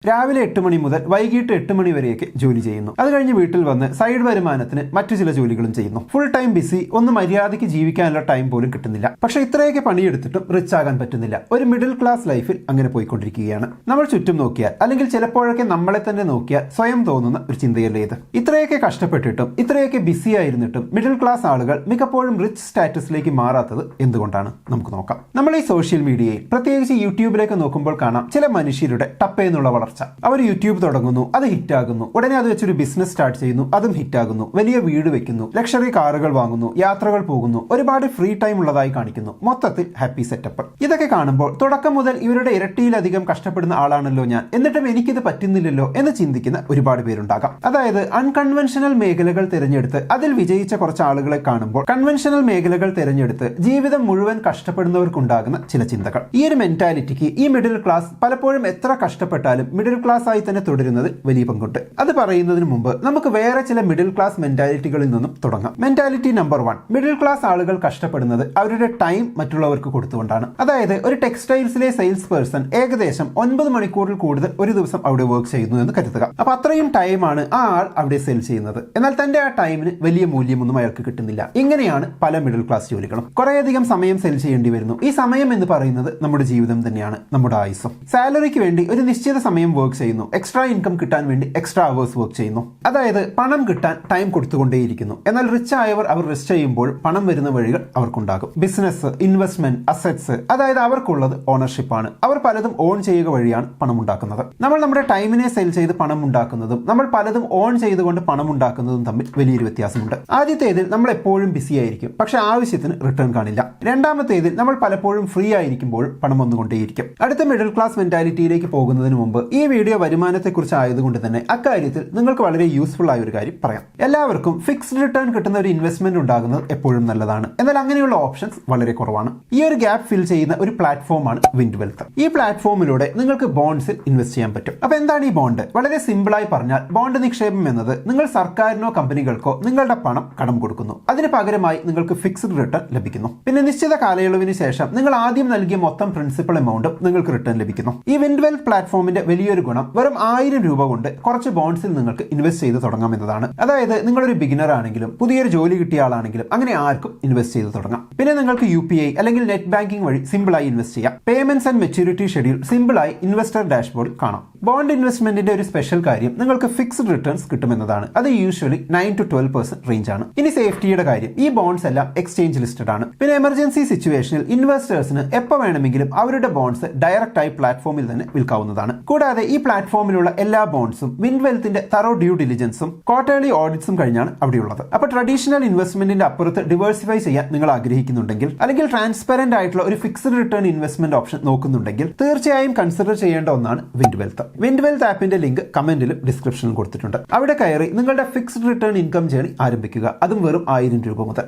രാവിലെ 8 മണി മുതൽ വൈകിട്ട് 8 മണി വരെയൊക്കെ ജോലി ചെയ്യുന്നു. അത് കഴിഞ്ഞ് വീട്ടിൽ വന്ന് സൈഡ് വരുമാനത്തിന് മറ്റു ചില ജോലികളും ചെയ്യുന്നു. ഫുൾ ടൈം ബിസി, ഒന്ന് മര്യാദയ്ക്ക് ജീവിക്കാനുള്ള ടൈം പോലും കിട്ടുന്നില്ല. പക്ഷെ ഇത്രയൊക്കെ പണിയെടുത്തിട്ടും റിച്ച് ആകാൻ പറ്റുന്നില്ല. ഒരു മിഡിൽ ക്ലാസ് ലൈഫിൽ അങ്ങനെ പോയിക്കൊണ്ടിരിക്കുകയാണ്. നമ്മൾ ചുറ്റും നോക്കിയാൽ, അല്ലെങ്കിൽ ചിലപ്പോഴൊക്കെ നമ്മളെ തന്നെ നോക്കിയാൽ സ്വയം തോന്നുന്ന ഒരു ചിന്തയല്ലേ ഇത്. ഇത്രയൊക്കെ കഷ്ടപ്പെട്ടിട്ടും ഇത്രയൊക്കെ ബിസി ആയിരുന്നിട്ടും മിഡിൽ ക്ലാസ് ആളുകൾ മിക്കപ്പോഴും റിച്ച് സ്റ്റാറ്റസിലേക്ക് മാറാത്തത് എന്തുകൊണ്ടാണ്? നമുക്ക് നോക്കാം. നമ്മൾ ഈ സോഷ്യൽ മീഡിയയിൽ, പ്രത്യേകിച്ച് യൂട്യൂബിലേക്ക് നോക്കുമ്പോൾ കാണാം ചില മനുഷ്യരുടെ ടപ്പേന്നുള്ള വളർച്ച. അവർ യൂട്യൂബ് തുടങ്ങുന്നു, അത് ഹിറ്റാകുന്നു. ഉടനെ അത് വെച്ചൊരു ബിസിനസ് സ്റ്റാർട്ട് ചെയ്യുന്നു, അതും ഹിറ്റാകുന്നു. വലിയ വീട് വെക്കുന്നു, ലക്ഷറി കാറുകൾ വാങ്ങുന്നു, യാത്രകൾ പോകുന്നു, ഒരുപാട് ഫ്രീ ടൈം ഉള്ളതായി കാണിക്കുന്നു. മൊത്തത്തിൽ ഹാപ്പി സെറ്റപ്പ്. ഇതൊക്കെ കാണുമ്പോൾ തുടക്കം മുതൽ ഇവരുടെ ഇരട്ടിയിലധികം കഷ്ടപ്പെടുന്ന ആളാണല്ലോ ഞാൻ, എന്നിട്ടും എനിക്കിത് പറ്റുന്നില്ലല്ലോ എന്ന് ചിന്തിക്കുന്ന ഒരുപാട് പേരുണ്ടാകാം. അതായത് അൺകൺവെൻഷണൽ മേഖലകൾ തിരഞ്ഞെടുത്ത് അതിൽ വിജയിച്ച കുറച്ച് ആളുകളെ കാണുമ്പോൾ കൺവെൻഷണൽ മേഖലകൾ തിരഞ്ഞെടുത്ത് ജീവിതം മുഴുവൻ കഷ്ടപ്പെടുന്നവർക്കുണ്ടാകുന്ന ചില ചിന്തകൾ. ഈ ഒരു മെന്റാലിറ്റിക്ക് ഈ മിഡിൽ ക്ലാസ് പലപ്പോഴും എത്ര കഷ്ടപ്പെട്ടാലും മിഡിൽ ക്ലാസ് ആയി തന്നെ തുടരുന്നതിൽ വലിയ പങ്കുണ്ട്. അത് പറയുന്നതിന് മുമ്പ് നമുക്ക് വേറെ ചില മിഡിൽ ക്ലാസ് മെന്റാലിറ്റികളിൽ നിന്നും തുടങ്ങാം. മെന്റാലിറ്റി നമ്പർ 1, മിഡിൽ ക്ലാസ് ആളുകൾ കഷ്ടപ്പെടുന്നത് അവരുടെ ടൈം മറ്റുള്ളവർക്ക് കൊടുത്തുകൊണ്ടാണ്. അതായത് ഒരു ടെക്സ്റ്റൈൽസിലെ സെയിൽസ് പേഴ്സൺ ഏകദേശം 9 മണിക്കൂറിൽ കൂടുതൽ ഒരു ദിവസം അവിടെ വർക്ക് ചെയ്യുന്നു എന്ന് കരുതുക. അപ്പൊ അത്രയും ടൈമാണ് ആ ആൾ അവിടെ സെയിൽ ചെയ്യുന്നത്. എന്നാൽ തന്റെ ആ ടൈമിന് വലിയ മൂല്യമൊന്നും അയാൾക്ക് കിട്ടുന്നില്ല. ഇങ്ങനെയാണ് പല മിഡിൽ ക്ലാസ് ജോലികളും. കുറേയധികം സമയം സെയിൽ ചെയ്യേണ്ടി വരുന്നു. ഈ സമയം എന്ന് പറയുന്നത് നമ്മുടെ ജീവിതം തന്നെയാണ്, നമ്മുടെ ആയുസ്സും. സാലറിക്ക് വേണ്ടി ഒരു നിശ്ചിത സമയം വർക്ക് ചെയ്യുന്നു, എക്സ്ട്രാ ഇൻകം കിട്ടാൻ വേണ്ടി എക്സ്ട്രാ അവേഴ്സ് വർക്ക് ചെയ്യുന്നു. അതായത് പണം കിട്ടാൻ ടൈം കൊടുത്തുകൊണ്ടേയിരിക്കുന്നു. എന്നാൽ റിച്ച് ആയവർ അവർ റിസ്റ്റ് ചെയ്യുമ്പോൾ പണം വരുന്ന വഴികൾ അവർക്കുണ്ടാകും. ബിസിനസ്, ഇൻവെസ്റ്റ്മെന്റ്, അസറ്റ്സ്, അതായത് അവർക്കുള്ളത് ഓണർഷിപ്പ് ആണ്. അവർ പലതും ഓൺ ചെയ്യുക വഴിയാണ് പണം ഉണ്ടാക്കുന്നത്. നമ്മൾ നമ്മുടെ ടൈമിനെ സെൽ ചെയ്ത് പണം ഉണ്ടാക്കുന്നതും നമ്മൾ പലതും ഓൺ ചെയ്തുകൊണ്ട് പണം ഉണ്ടാക്കുന്നതും തമ്മിൽ വലിയൊരു വ്യത്യാസമുണ്ട്. ആദ്യത്തേതിൽ നമ്മൾ എപ്പോഴും ബിസി ആയിരിക്കും, പക്ഷെ ആവശ്യത്തിന് റിട്ടേൺ കാണില്ല. രണ്ടാമത്തേതിൽ നമ്മൾ പലപ്പോഴും ഫ്രീ ആയിരിക്കുമ്പോഴും പണം വന്നുകൊണ്ടേയിരിക്കും. അടുത്ത മിഡിൽ ക്ലാസ് മെന്റാലിറ്റിയിലേക്ക് പോകുന്നതിന് മുമ്പ് ഈ വീഡിയോ വരുമാനത്തെക്കുറിച്ച് ആയതുകൊണ്ട് തന്നെ അക്കാര്യത്തിൽ നിങ്ങൾക്ക് വളരെ യൂസ്ഫുൾ ആയ ഒരു കാര്യം പറയാം. എല്ലാവർക്കും ഫിക്സ്ഡ് റിട്ടേൺ കിട്ടുന്ന ഒരു ഇൻവെസ്റ്റ്മെന്റ് ഉണ്ടാകുന്നത് എപ്പോഴും നല്ലതാണ്. എന്നാൽ അങ്ങനെയുള്ള ഓപ്ഷൻസ് വളരെ കുറവാണ്. ഈ ഒരു ഗ്യാപ്പ് ഫിൽ ചെയ്യുന്ന ഒരു പ്ലാറ്റ്ഫോമാണ് വിൻഡ് വെൽത്ത്. ഈ പ്ലാറ്റ്ഫോമിലൂടെ നിങ്ങൾക്ക് ബോണ്ട്സിൽ ഇൻവെസ്റ്റ് ചെയ്യാൻ പറ്റും. അപ്പൊ എന്താണ് ഈ ബോണ്ട്? വളരെ സിമ്പിളായി പറഞ്ഞാൽ ബോണ്ട് നിക്ഷേപം എന്നത് നിങ്ങൾ സർക്കാരിനോ കമ്പനികൾക്കോ നിങ്ങളുടെ പണം കടം കൊടുക്കുന്നു. അതിന് പകരമായി നിങ്ങൾക്ക് ഫിക്സ്ഡ് റിട്ടേൺ ലഭിക്കുന്നു. പിന്നെ നിശ്ചിത കാലയളവിന് ശേഷം നിങ്ങൾ ആദ്യം നൽകിയ മൊത്തം പ്രിൻസിപ്പൽ എമൗണ്ടും നിങ്ങൾക്ക് റിട്ടേൺ ലഭിക്കുന്നു. ഈ വിൻഡ് വെൽത്ത് പ്ലാറ്റ്ഫോമിന്റെ വലിയൊരു ഗുണം വെറും 1000 രൂപ കൊണ്ട് കുറച്ച് ബോണ്ട്സിൽ നിങ്ങൾക്ക് ഇൻവെസ്റ്റ് ചെയ്ത് തുടങ്ങാം എന്നതാണ്. അതായത് നിങ്ങളൊരു ബിഗിനർ ആണെങ്കിലും പുതിയൊരു ജോലി കിട്ടിയ ആളാണെങ്കിലും അങ്ങനെ ആർക്കും ഇൻവെസ്റ്റ് ചെയ്ത് തുടങ്ങാം. പിന്നെ നിങ്ങൾക്ക് UPI അല്ലെങ്കിൽ നെറ്റ് ബാങ്കിംഗ് വഴി സിമ്പിളായി ഇൻവെസ്റ്റ് ചെയ്യാം. പേയ്മെന്റ്സ് ആൻഡ് മെച്യൂരിറ്റി ഷെഡ്യൂൾ സിമ്പിളായി ഇൻവെസ്റ്റർ ഡാഷ്ബോർഡിൽ കാണാം. ബോണ്ട് ഇൻവെസ്റ്റ്മെന്റിന്റെ ഒരു സ്പെഷ്യൽ കാര്യം നിങ്ങൾക്ക് ഫിക്സ്ഡ് റിട്ടേൺസ് കിട്ടുമെന്നതാണ്. അത് യൂഷ്വലി 9 to 12% റേഞ്ച് ആണ്. ഇനി സേഫ്റ്റിയുടെ കാര്യം, ഈ ബോണ്ട്സ് എല്ലാം എക്സ്ചേഞ്ച് ലിസ്റ്റഡ് ആണ്. പിന്നെ എമർജൻസി സിറ്റുവേഷനിൽ ഇൻവെസ്റ്റേഴ്സിന് എപ്പോൾ വേണമെങ്കിലും അവരുടെ ബോണ്ട്സ് ഡയറക്റ്റ് ആയി പ്ലാറ്റ്ഫോമിൽ തന്നെ വിൽക്കാവുന്നതാണ്. കൂടാതെ ഈ പ്ലാറ്റ്ഫോമിലുള്ള എല്ലാ ബോണ്ട്സും വിൻഡ് വെൽത്തിന്റെ തറോ ഡ്യൂ ഡിലിജൻസും ക്വാർട്ടർലി ഓഡിറ്റ്സും കഴിഞ്ഞാണ് അവിടെയുള്ളത്. അപ്പോൾ ട്രഡീഷണൽ ഇൻവെസ്റ്റ്മെന്റിന്റെ അപ്പുറത്ത് ഡിവേഴ്സിഫൈ ചെയ്യാൻ നിങ്ങൾ ആഗ്രഹിക്കുന്നുണ്ടെങ്കിൽ, അല്ലെങ്കിൽ ട്രാൻസ്പെറന്റ് ആയിട്ടുള്ള ഒരു ഫിക്സ്ഡ് റിട്ടേൺ ഇൻവെസ്റ്റ്മെന്റ് ഓപ്ഷൻ നോക്കുന്നുണ്ടെങ്കിൽ തീർച്ചയായും കൺസിഡർ ചെയ്യേണ്ട ഒന്നാണ് വിൻഡ് വെൽത്ത്. വിൻഡ് വെൽത്ത് ആപ്പിന്റെ ലിങ്ക് കമന്റിലും ഡിസ്ക്രിപ്ഷനിലും കൊടുത്തിട്ടുണ്ട്. അവിടെ കയറി നിങ്ങളുടെ ഫിക്സ്ഡ് റിട്ടേൺ ഇൻകം ജേർണി ആരംഭിക്കുക. അതും വെറും 1000 രൂപ മുതൽ.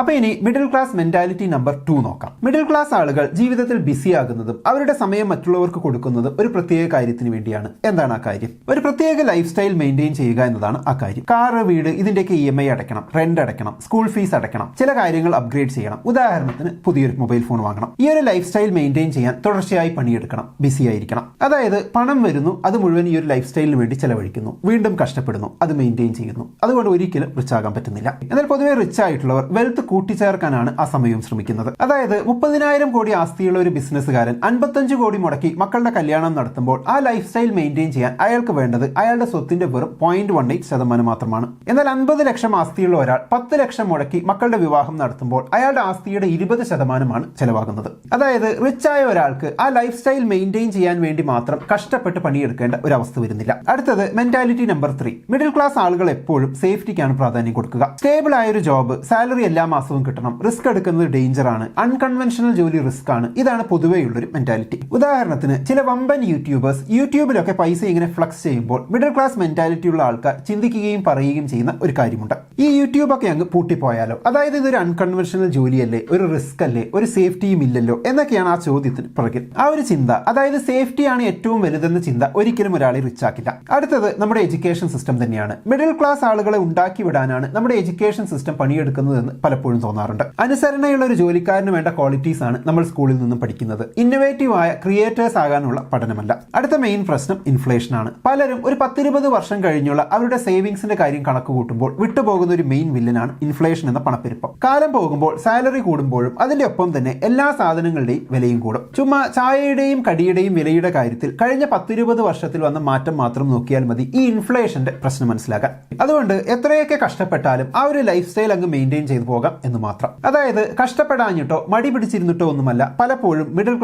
അപ്പൊ ഇനി മിഡിൽ ക്ലാസ് മെന്റാലിറ്റി നമ്പർ 2 നോക്കാം. മിഡിൽ ക്ലാസ് ആളുകൾ ജീവിതത്തിൽ ബിസി ആകുന്നതും അവരുടെ സമയം മറ്റുള്ളവർക്ക് കൊടുക്കുന്നതും ഒരു പ്രത്യേക കാര്യത്തിന് വേണ്ടിയാണ്. എന്താണ് ആ കാര്യം? ഒരു പ്രത്യേക ലൈഫ് സ്റ്റൈൽ മെയിൻറ്റെയിൻ ചെയ്യുക എന്നതാണ് ആ കാര്യം. കാറ്, വീട്, ഇതിന്റെയൊക്കെ EMI അടയ്ക്കണം, റെന്റ് അടയ്ക്കണം, സ്കൂൾ ഫീസ് അടയ്ക്കണം, ചില കാര്യങ്ങൾ അപ്ഗ്രേഡ് ചെയ്യണം. ഉദാഹരണത്തിന് പുതിയൊരു മൊബൈൽ ഫോൺ വാങ്ങണം. ഈ ഒരു ലൈഫ് സ്റ്റൈൽ മെയിൻറ്റെയിൻ ചെയ്യാൻ തുടർച്ചയായി പണിയെടുക്കണം, ബിസി ആയിരിക്കണം. അതായത് പണം വരുന്നു, അത് മുഴുവൻ ഈ ഒരു ലൈഫ് സ്റ്റൈലിന് വേണ്ടി ചെലവഴിക്കുന്നു, വീണ്ടും കഷ്ടപ്പെടുന്നു, അത് മെയിൻറ്റെയിൻ ചെയ്യുന്നു. അതുകൊണ്ട് ഒരിക്കലും റിച്ച് ആകാൻ പറ്റുന്നില്ല. എന്നാൽ പൊതുവെ റിച്ച് ആയിട്ടുള്ളവർ വെൽത്ത് കൂട്ടിച്ചേർക്കാനാണ് ആ സമയം ശ്രമിക്കുന്നത്. അതായത് 30,000 കോടി ആസ്തിയുള്ള ഒരു ബിസിനസ്സുകാരൻ 55 കോടി മുടക്കി മക്കളുടെ കല്യാണം നടത്തുമ്പോൾ ആ ലൈഫ് സ്റ്റൈൽ മെയിൻറ്റെയിൻ ചെയ്യാൻ അയാൾക്ക് വേണ്ടത് അയാളുടെ സ്വത്തിന്റെ വെറും 0.18% മാത്രമാണ്. എന്നാൽ 50 ലക്ഷം ആസ്തിയുള്ള ഒരാൾ 10 ലക്ഷം മുടക്കി മക്കളുടെ വിവാഹം നടത്തുമ്പോൾ അയാളുടെ ആസ്തിയുടെ 20% ചെലവാകുന്നത്. അതായത് റിച്ച് ആയ ഒരാൾക്ക് ആ ലൈഫ് സ്റ്റൈൽ മെയിൻറ്റെയിൻ ചെയ്യാൻ വേണ്ടി മാത്രം കഷ്ടപ്പെട്ട് പണിയെടുക്കേണ്ട ഒരു അവസ്ഥ വരുന്നില്ല. അടുത്തത് മെന്റാലിറ്റി നമ്പർ 3. മിഡിൽ ക്ലാസ് ആളുകൾ എപ്പോഴും സേഫ്റ്റിക്കാണ് പ്രാധാന്യം കൊടുക്കുക. സ്റ്റേബിൾ ആയ ഒരു ജോബ്, സാലറി എല്ലാ മാസവും കിട്ടണം, റിസ്ക് എടുക്കുന്നത് ഡേഞ്ചർ ആണ്, അൺകൺവെൻഷണൽ ജോലി റിസ്ക് ആണ്. ഇതാണ് പൊതുവെയുള്ളൊരു മെന്റാലിറ്റി. ഉദാഹരണത്തിന് ചില വമ്പൻ യൂട്യൂബേഴ്സ് യൂട്യൂബിലൊക്കെ പൈസ ഇങ്ങനെ ഫ്ലക്സ് ചെയ്യുമ്പോൾ മിഡിൽ ക്ലാസ് മെന്റാലിറ്റി ഉള്ള ആൾക്കാർ ചിന്തിക്കുകയും പറയുകയും ചെയ്യുന്ന ഒരു കാര്യമുണ്ട്. ഈ യൂട്യൂബ് ഒക്കെ അങ്ങ് പൂട്ടിപ്പോയാലോ, അതായത് ഇതൊരു അൺകൺവെൻഷണൽ ജോലിയല്ലേ, ഒരു റിസ്ക് അല്ലേ, ഒരു സേഫ്റ്റിയും ഇല്ലല്ലോ എന്നൊക്കെയാണ് ആ ചോദ്യത്തിന് പുറകിൽ. ആ ഒരു ചിന്ത, അതായത് സേഫ്റ്റിയാണ് ഏറ്റവും വലുതെന്ന ചിന്ത ഒരിക്കലും ഒരാളെ റിച്ച് ആക്കില്ല. അടുത്തത് നമ്മുടെ എഡ്യൂക്കേഷൻ സിസ്റ്റം തന്നെയാണ്. മിഡിൽ ക്ലാസ് ആളുകളെ ഉണ്ടാക്കി വിടാനാണ് നമ്മുടെ എഡ്യൂക്കേഷൻ സിസ്റ്റം പണിയെടുക്കുന്നതെന്ന് പലപ്പോഴും തോന്നാറുണ്ട്. അനുസരണയുള്ള ഒരു ജോലിക്കാരന് വേണ്ട ക്വാളിറ്റീസ് ആണ് നമ്മൾ സ്കൂളിൽ നിന്നും പഠിക്കുന്നത്. ഇന്നോവേറ്റീവ് ആയ ക്രിയേറ്റേഴ്സ് ആകാനുള്ള പഠനമല്ല. അടുത്ത മെയിൻ പ്രശ്നം ഇൻഫ്ലേഷൻ ആണ്. പലരും ഒരു 10-20 വർഷം കഴിഞ്ഞുള്ള അവരുടെ സേവിങ്സിന്റെ കാര്യം കണക്ക് കൂട്ടുമ്പോൾ വിട്ടുപോകുന്ന ഒരു മെയിൻ വില്ലനാണ് ഇൻഫ്ലേഷൻ എന്ന പണപ്പെരുപ്പം. കാലം പോകുമ്പോൾ സാലറി കൂടുമ്പോഴും അതിന്റെ ഒപ്പം തന്നെ എല്ലാ സാധനങ്ങളുടെയും വിലയും കൂടും. ചുമ്മാ ചായയുടെയും കടിയുടെയും വിലയുടെ കാര്യത്തിൽ കഴിഞ്ഞ 10-20 വർഷത്തിൽ വന്ന മാറ്റം മാത്രം നോക്കിയാൽ മതി ഈ ഇൻഫ്ലേഷന്റെ പ്രശ്നം മനസ്സിലാക്കാൻ. അതുകൊണ്ട് എത്രയൊക്കെ കഷ്ടപ്പെട്ടാലും ആ ഒരു ലൈഫ് സ്റ്റൈൽ അങ്ങ് മെയിൻറ്റെയിൻ ചെയ്തു പോകാം എന്ന് മാത്രം. അതായത് കഷ്ടപ്പെടാഞ്ഞിട്ടോ മടി പിടിച്ചിരുന്നിട്ടോ ഒന്നുമല്ല പലപ്പോഴും മിഡിൽ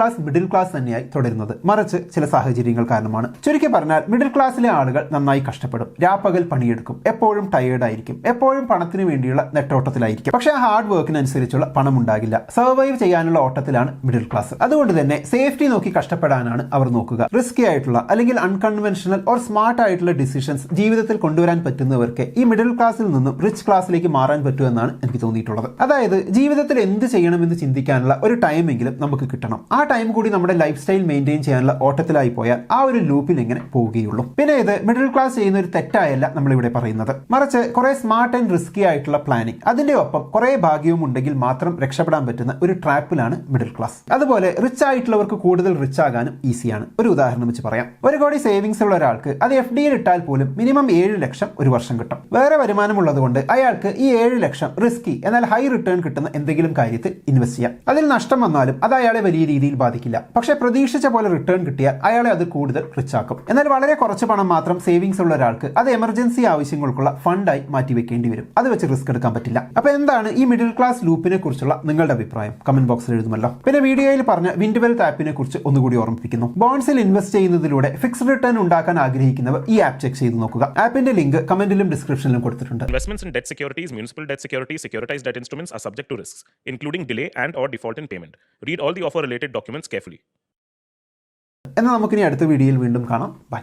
ക്ലാസ് തന്നെയായി തുടരുന്നത്, മറിച്ച് ചില സാഹചര്യങ്ങൾ കാരണമാണ്. ചുരുക്കി പറഞ്ഞാൽ മിഡിൽ ക്ലാസ്സിലെ ആളുകൾ നന്നായി കഷ്ടപ്പെടും, രാപ്പകൽ പണിയെടുക്കും, എപ്പോഴും ടയേർഡ് ആയിരിക്കും, എപ്പോഴും പണത്തിന് വേണ്ടിയുള്ള നെട്ടോട്ടത്തിലായിരിക്കും. പക്ഷെ ആ ഹാർഡ് വർക്കിനനുസരിച്ചുള്ള പണം ഉണ്ടാകില്ല. സർവൈവ് ചെയ്യാനുള്ള ഓട്ടത്തിലാണ് മിഡിൽ ക്ലാസ്. അതുകൊണ്ട് തന്നെ സേഫ്റ്റി നോക്കി കഷ്ടപ്പെടാനാണ് അവർ നോക്കുക. റിസ്കി ആയിട്ടുള്ള അല്ലെങ്കിൽ അൺകൺവെൻഷണൽ ഓർ സ്മാർട്ട് ആയിട്ടുള്ള ഡിസിഷൻസ് ജീവിതത്തിൽ കൊണ്ടുവരാൻ പറ്റുന്നവർക്ക് ഈ മിഡിൽ ക്ലാസ്സിൽ നിന്നും റിച്ച് ക്ലാസ്സിലേക്ക് മാറാൻ പറ്റുമെന്നാണ് എനിക്ക് തോന്നിയിട്ടുള്ളത്. അതായത് ജീവിതത്തിൽ എന്ത് ചെയ്യണമെന്ന് ചിന്തിക്കാനുള്ള ഒരു ടൈമെങ്കിലും നമുക്ക് കിട്ടണം. ആ ടൈം കൂടി നമ്മുടെ ലൈഫ് സ്റ്റൈൽ മെയിൻറ്റെയിൻ ചെയ്യാനുള്ള ഓട്ടത്തിലായി പോയാൽ ആ ഒരു ലൂപ്പിൽ എങ്ങനെ പോവുകയുള്ളൂ. പിന്നെ ഇത് മിഡിൽ ക്ലാസ് ചെയ്യുന്ന ഒരു തെറ്റായല്ല നമ്മളിവിടെ പറയുന്നത്, മറിച്ച് കുറെ സ്മാർട്ട് ആൻഡ് റിസ്കി ആയിട്ടുള്ള പ്ലാനിങ്, അതിന്റെ ഒപ്പം കുറെ ഭാഗ്യവും ഉണ്ടെങ്കിൽ മാത്രം രക്ഷപ്പെടാൻ പറ്റുന്ന ഒരു ട്രാപ്പിലാണ് മിഡിൽ ക്ലാസ്. അതുപോലെ റിച്ച് ആയിട്ടുള്ളവർക്ക് കൂടുതൽ റിച്ച് ആകാനും ഈസിയാണ്. ഒരു ഉദാഹരണം വെച്ച് പറയാം. 1 കോടി സേവിങ്സ് ഉള്ള ഒരാൾക്ക് അത് FD-യിൽ ഇട്ടാൽ പോലും മിനിമം 7 ലക്ഷം ഒരു വർഷം കിട്ടും. വേറെ വരുമാനമുള്ളത് കൊണ്ട് അയാൾക്ക് ഈ 7 ലക്ഷം റിസ്കി എന്നാൽ ഹൈ റിട്ടേൺ കിട്ടുന്ന എന്തെങ്കിലും കാര്യത്തിൽ ഇൻവെസ്റ്റ് ചെയ്യാം. അതിൽ നഷ്ടം വന്നാലും അത് അയാളെ വലിയ രീതിയിൽ ബാധിക്കില്ല. പക്ഷേ പ്രതീക്ഷിച്ച പോലെ റിട്ടേൺ കിട്ടിയാൽ അയാളെ അത് കൂടുതൽ റിച്ച് ആക്കും. എന്നാൽ വളരെ കുറച്ച് പണം മാത്രം സേവിങ്സ് ഉള്ള ഒരാൾക്ക് അത് എമർജൻസി ആവശ്യങ്ങൾക്കുള്ള ഫണ്ടായി മാറ്റിവെക്കേണ്ടി വരും. അത് വെച്ച് റിസ്ക് എടുക്കാൻ പറ്റില്ല. അപ്പൊ എന്താണ് ഈ മിഡിൽ ക്ലാസ് ലൂപ്പിനെ കുറിച്ചുള്ള നിങ്ങളുടെ അഭിപ്രായം? കമന്റ് ബോക്സിൽ എഴുതുമല്ലോ. പിന്നെ വീഡിയോയിൽ പറഞ്ഞ വിൻഡ്വെൽത്ത് ആപ്പിനെ കുറിച്ച് ഒന്നുകൂടി ഓർമ്മിപ്പിക്കുന്നു. ബോൺസിൽ ഇൻവെസ്റ്റ് ചെയ്യുന്നതിലൂടെ ഫിക്സ്ഡ് റിട്ടേൺ ഉണ്ടാക്കാൻ ആഗ്രഹിക്കുന്നവർ ഈ ആപ്പ് ചെക്ക് ചെയ്ത് നോക്കുക. ആപ്പിന്റെ ലിങ്ക് കമന്റിലും ഡിസ്ക്രിപ്ഷനിലും കൊടുത്തിട്ടുണ്ട്. Investments in debt securities, municipal debt securities, securitized debt instruments are subject to risks, including delay and/or default in payment. Read all the offer-related documents carefully. എന്നാൽ നമുക്കിനി അടുത്ത വീഡിയോയിൽ വീണ്ടും കാണാം. ബൈ.